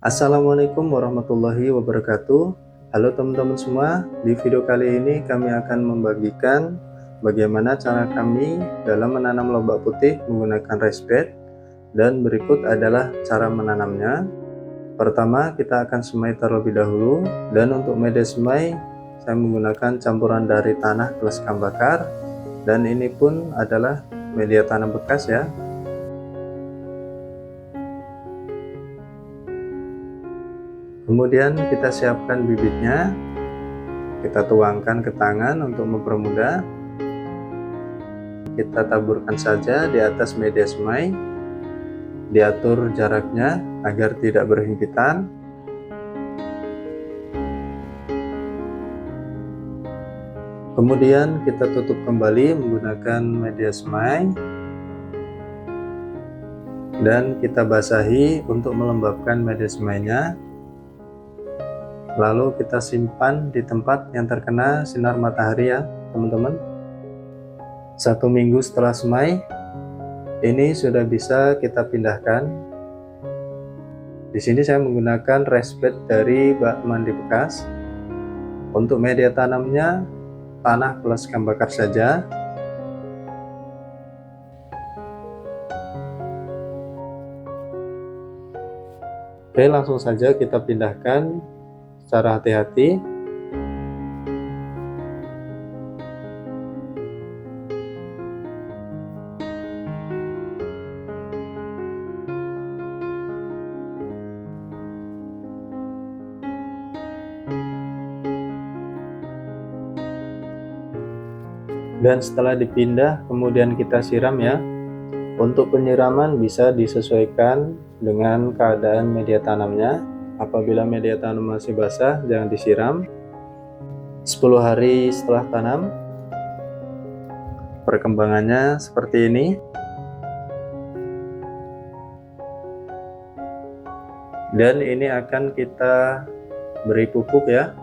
Assalamualaikum warahmatullahi wabarakatuh. Halo teman-teman semua, di video kali ini kami akan membagikan bagaimana cara kami dalam menanam lobak putih menggunakan raised bed, dan berikut adalah cara menanamnya. Pertama, kita akan semai terlebih dahulu, dan untuk media semai saya menggunakan campuran dari tanah plus kayu bakar, dan ini pun adalah media tanam bekas ya. Kemudian kita siapkan bibitnya, kita tuangkan ke tangan untuk mempermudah. Kita taburkan saja di atas media semai, diatur jaraknya agar tidak berhimpitan. Kemudian kita tutup kembali menggunakan media semai, dan kita basahi untuk melembabkan media semainya. Lalu kita simpan di tempat yang terkena sinar matahari ya teman-teman. 1 minggu setelah semai, ini sudah bisa kita pindahkan. Di sini saya menggunakan raised bed dari bak mandi bekas. Untuk media tanamnya tanah plus kayu bakar saja. Oke, langsung saja kita pindahkan secara hati-hati. Dan setelah dipindah kemudian kita siram ya. Untuk penyiraman bisa disesuaikan dengan keadaan media tanamnya. Apabila media tanam masih basah, jangan disiram. 10 hari setelah tanam, perkembangannya seperti ini. Dan ini akan kita beri pupuk ya.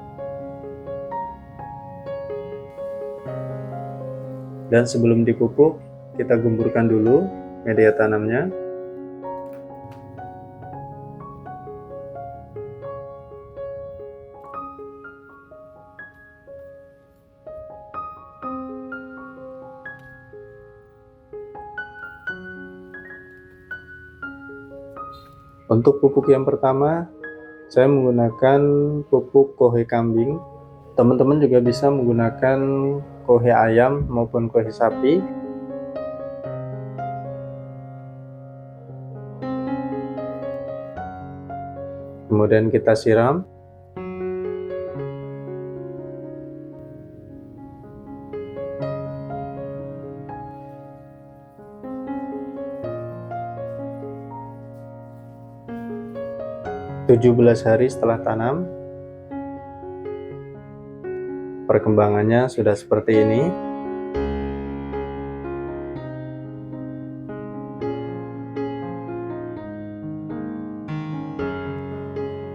Dan sebelum dipupuk, kita gemburkan dulu media tanamnya. Untuk pupuk yang pertama, saya menggunakan pupuk kohe kambing. Teman-teman juga bisa menggunakan kohe ayam maupun kohe sapi. Kemudian kita siram. "17 hari setelah tanam, perkembangannya sudah seperti ini.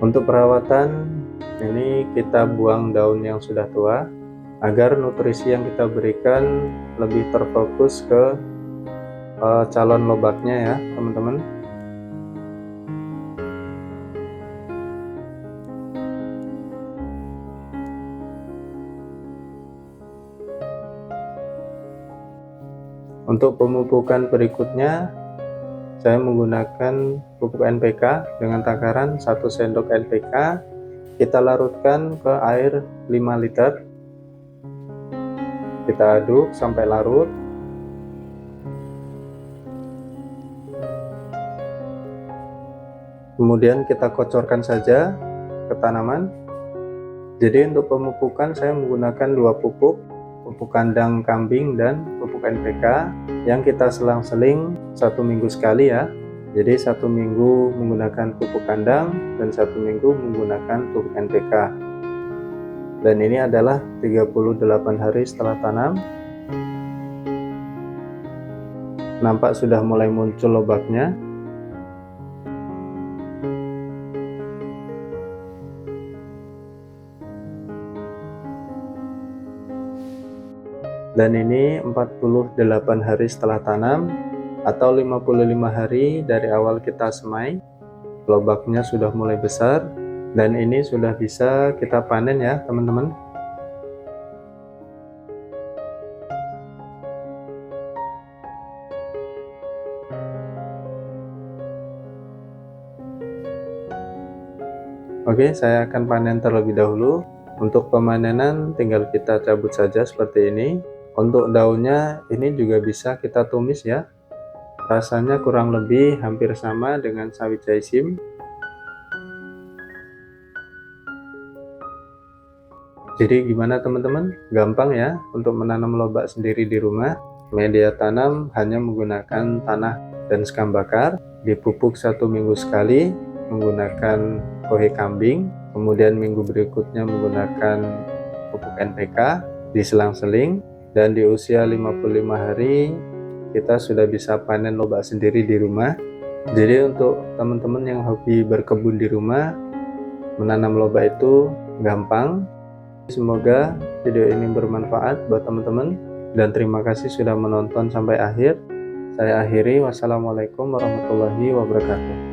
Untuk perawatan, ini kita buang daun yang sudah tua agar nutrisi yang kita berikan lebih terfokus ke calon lobaknya ya teman-teman. Untuk pemupukan berikutnya, saya menggunakan pupuk NPK dengan takaran 1 sendok NPK. Kita larutkan ke air 5 liter. Kita aduk sampai larut. Kemudian kita kocorkan saja ke tanaman. Jadi untuk pemupukan saya menggunakan 2 pupuk kandang kambing dan pupuk NPK yang kita selang-seling 1 minggu sekali ya. Jadi 1 minggu menggunakan pupuk kandang dan 1 minggu menggunakan pupuk NPK. Dan ini adalah 38 hari setelah tanam. Nampak sudah mulai muncul lobaknya. Dan ini 48 hari setelah tanam atau 55 hari dari awal kita semai. lobaknya sudah mulai besar dan ini sudah bisa kita panen ya teman-teman. Oke, saya akan panen terlebih dahulu. Untuk pemanenan tinggal kita cabut saja seperti ini. Untuk daunnya ini juga bisa kita tumis ya. Rasanya kurang lebih hampir sama dengan sawi jaisim. Jadi gimana teman-teman? Gampang ya untuk menanam lobak sendiri di rumah. Media tanam hanya menggunakan tanah dan sekam bakar, dipupuk 1 minggu sekali menggunakan kohe kambing, kemudian minggu berikutnya menggunakan pupuk NPK, diselang-seling, dan di usia 55 hari kita sudah bisa panen lobak sendiri di rumah. Jadi untuk teman-teman yang hobi berkebun di rumah, menanam lobak itu gampang. Semoga video ini bermanfaat buat teman-teman, dan terima kasih sudah menonton sampai akhir. Saya akhiri, wassalamualaikum warahmatullahi wabarakatuh.